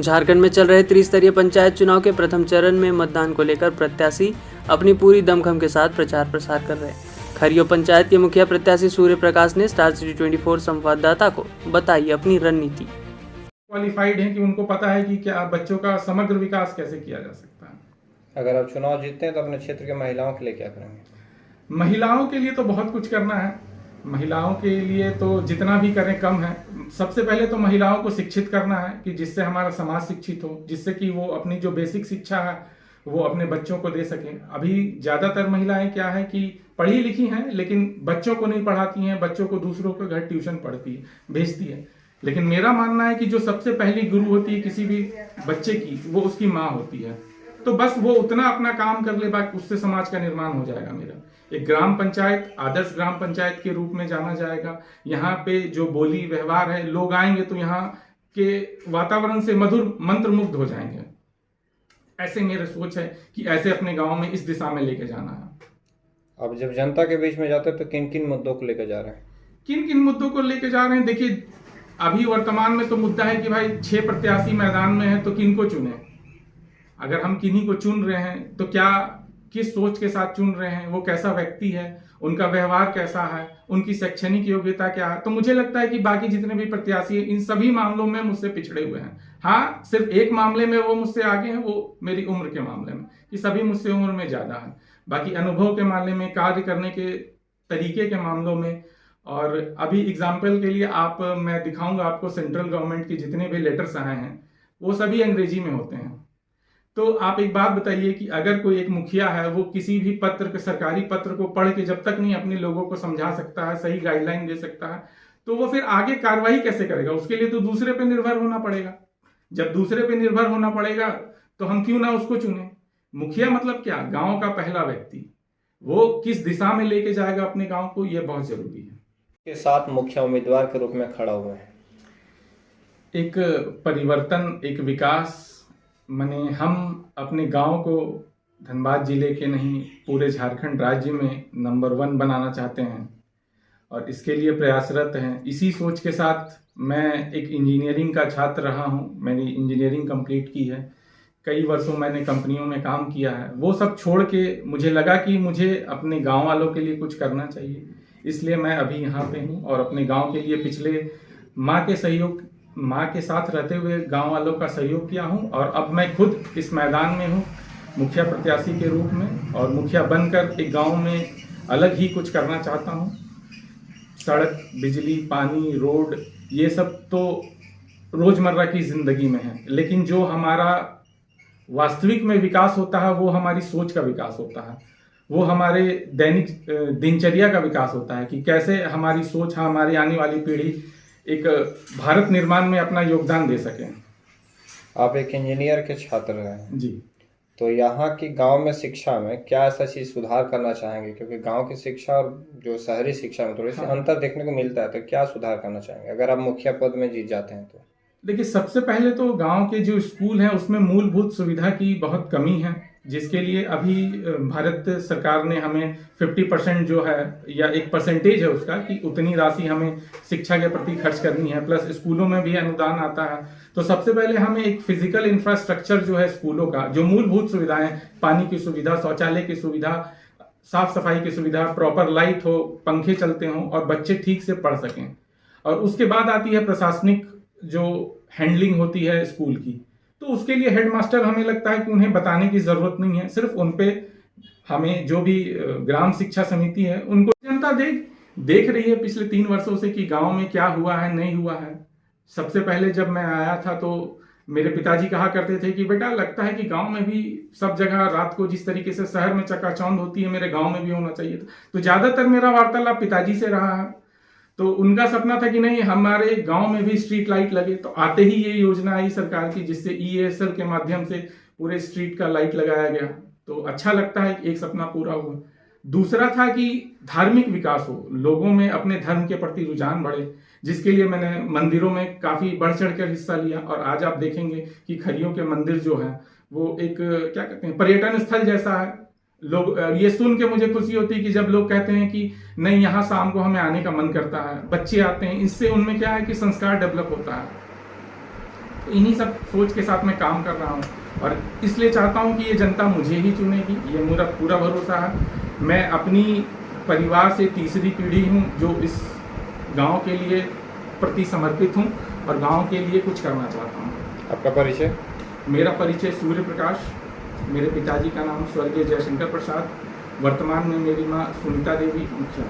झारखंड में चल रहे त्रिस्तरीय पंचायत चुनाव के प्रथम चरण में मतदान को लेकर प्रत्याशी अपनी पूरी दमखम के साथ प्रचार प्रसार कर रहे हैं। खरियो पंचायत के मुखिया प्रत्याशी सूर्य प्रकाश ने स्टार सिटी 24 संवाददाता को बताई अपनी रणनीति। क्वालिफाइड हैं कि उनको पता है कि क्या बच्चों का समग्र विकास कैसे किया जा सकता है। अगर आप चुनाव जीतते हैं तो अपने क्षेत्र के महिलाओं के लिए क्या करेंगे? महिलाओं के लिए तो बहुत कुछ करना है। महिलाओं के लिए तो जितना भी करें कम है। सबसे पहले तो महिलाओं को शिक्षित करना है कि जिससे हमारा समाज शिक्षित हो, जिससे कि वो अपनी जो बेसिक शिक्षा है वो अपने बच्चों को दे सकें। अभी ज़्यादातर महिलाएं क्या है कि पढ़ी लिखी हैं लेकिन बच्चों को नहीं पढ़ाती हैं, बच्चों को दूसरों के घर ट्यूशन पढ़ती है, भेजती है। लेकिन मेरा मानना है कि जो सबसे पहली गुरु होती है किसी भी बच्चे की, वो उसकी माँ होती है। तो बस वो उतना अपना काम कर ले, बाकी उससे समाज का निर्माण हो जाएगा। मेरा एक ग्राम पंचायत आदर्श ग्राम पंचायत के रूप में जाना जाएगा। यहाँ पे जो बोली व्यवहार है, लोग आएंगे तो यहाँ के वातावरण से मधुर मंत्र मुग्ध हो जाएंगे। ऐसे मेरी सोच है कि ऐसे अपने गांव में इस दिशा में लेके जाना है। अब जब जनता के बीच में जाते हैं तो किन किन मुद्दों को लेकर जा रहे हैं? किन किन मुद्दों को लेके जा रहे हैं? देखिए, अभी वर्तमान में तो मुद्दा है कि भाई 6 प्रत्याशी मैदान में है तो किन को चुने। अगर हम किन्हीं को चुन रहे हैं तो क्या किस सोच के साथ चुन रहे हैं, वो कैसा व्यक्ति है, उनका व्यवहार कैसा है, उनकी शैक्षणिक योग्यता क्या है। तो मुझे लगता है कि बाकी जितने भी प्रत्याशी हैं इन सभी मामलों में मुझसे पिछड़े हुए हैं। हाँ, सिर्फ एक मामले में वो मुझसे आगे हैं, वो मेरी उम्र के मामले में, कि सभी मुझसे उम्र में ज्यादा है। बाकी अनुभव के मामले में, कार्य करने के तरीके के मामलों में। और अभी एग्जाम्पल के लिए मैं दिखाऊंगा आपको, सेंट्रल गवर्नमेंट के जितने भी लेटर्स आए हैं वो सभी अंग्रेजी में होते हैं। तो आप एक बात बताइए कि अगर कोई एक मुखिया है, वो किसी भी सरकारी पत्र को पढ़ के जब तक नहीं अपने लोगों को समझा सकता है, सही गाइडलाइन दे सकता है, तो वो फिर आगे कार्रवाई कैसे करेगा? उसके लिए तो दूसरे पे निर्भर होना पड़ेगा। जब दूसरे पे निर्भर होना पड़ेगा तो हम क्यों ना उसको चुने। मुखिया मतलब क्या? गांव का पहला व्यक्ति। वो किस दिशा में लेके जाएगा अपने गांव को, ये बहुत जरूरी है। के साथ मुखिया उम्मीदवार के रूप में खड़ा हुए हैं। एक परिवर्तन, एक विकास, माने हम अपने गांव को धनबाद जिले के नहीं पूरे झारखंड राज्य में नंबर 1 बनाना चाहते हैं और इसके लिए प्रयासरत हैं। इसी सोच के साथ मैं एक इंजीनियरिंग का छात्र रहा हूं। मैंने इंजीनियरिंग कंप्लीट की है। कई वर्षों मैंने कंपनियों में काम किया है। वो सब छोड़ के मुझे लगा कि मुझे अपने गांव वालों के लिए कुछ करना चाहिए, इसलिए मैं अभी यहाँ पे हूँ और अपने गांव के लिए पिछले माँ के साथ रहते हुए गांव वालों का सहयोग किया हूँ और अब मैं खुद इस मैदान में हूँ मुखिया प्रत्याशी के रूप में। और मुखिया बनकर एक गांव में अलग ही कुछ करना चाहता हूँ। सड़क, बिजली, पानी, रोड, ये सब तो रोजमर्रा की जिंदगी में है, लेकिन जो हमारा वास्तविक में विकास होता है वो हमारी सोच का विकास होता है, वो हमारे दैनिक दिनचर्या का विकास होता है कि कैसे हमारी सोच, हमारी आने वाली पीढ़ी एक भारत निर्माण में अपना योगदान दे सकें। आप एक इंजीनियर के छात्र हैं जी, तो यहाँ की गांव में शिक्षा में क्या ऐसा चीज सुधार करना चाहेंगे? क्योंकि गांव की शिक्षा और जो शहरी शिक्षा में थोड़ी सी अंतर देखने को मिलता है, तो क्या सुधार करना चाहेंगे अगर आप मुखिया पद में जीत जाते हैं तो? देखिए, सबसे पहले तो गांव के जो स्कूल हैं उसमें मूलभूत सुविधा की बहुत कमी है, जिसके लिए अभी भारत सरकार ने हमें 50% जो है या एक परसेंटेज है उसका, कि उतनी राशि हमें शिक्षा के प्रति खर्च करनी है, प्लस स्कूलों में भी अनुदान आता है। तो सबसे पहले हमें एक फिजिकल इंफ्रास्ट्रक्चर जो है स्कूलों का, जो मूलभूत सुविधाएं, पानी की सुविधा, शौचालय की सुविधा, साफ सफाई की सुविधा, प्रॉपर लाइट हो, पंखे चलते हों और बच्चे ठीक से पढ़ सकें। और उसके बाद आती है प्रशासनिक जो हैंडलिंग होती है स्कूल की। तो उसके लिए हेडमास्टर, हमें लगता है कि उन्हें बताने की जरूरत नहीं है, सिर्फ उन पे हमें जो भी ग्राम शिक्षा समिति है उनको जनता देख रही है पिछले 3 वर्षों से कि गांव में क्या हुआ है, नहीं हुआ है। सबसे पहले जब मैं आया था तो मेरे पिताजी कहा करते थे कि बेटा, लगता है कि गांव में भी सब जगह रात को जिस तरीके से शहर में चकाचौंध होती है, मेरे गांव में भी होना चाहिए था। तो ज्यादातर मेरा वार्तालाप पिताजी से रहा है। तो उनका सपना था कि नहीं, हमारे गांव में भी स्ट्रीट लाइट लगे। तो आते ही ये योजना आई सरकार की, जिससे ESL के माध्यम से पूरे स्ट्रीट का लाइट लगाया गया। तो अच्छा लगता है कि एक सपना पूरा हुआ। दूसरा था कि धार्मिक विकास हो, लोगों में अपने धर्म के प्रति रुझान बढ़े, जिसके लिए मैंने मंदिरों में काफी बढ़ चढ़ कर हिस्सा लिया। और आज आप देखेंगे कि खरियों के मंदिर जो है वो एक क्या कहते हैं, पर्यटन स्थल जैसा है। लोग ये सुन के मुझे खुशी होती है कि जब लोग कहते हैं कि नहीं, यहाँ शाम को हमें आने का मन करता है, बच्चे आते हैं, इससे उनमें क्या है कि संस्कार डेवलप होता है। तो इन्हीं सब सोच के साथ मैं काम कर रहा हूँ और इसलिए चाहता हूँ कि ये जनता मुझे ही चुनेगी, ये मेरा पूरा भरोसा है। मैं अपनी परिवार से तीसरी पीढ़ी हूँ जो इस गांव के लिए प्रति समर्पित हूँ और गांव के लिए कुछ करना चाहता हूँ। आपका परिचय? मेरा परिचय सूर्य प्रकाश, मेरे पिताजी का नाम स्वर्गीय जयशंकर प्रसाद, वर्तमान में मेरी माँ सुनीता देवी मुखिया।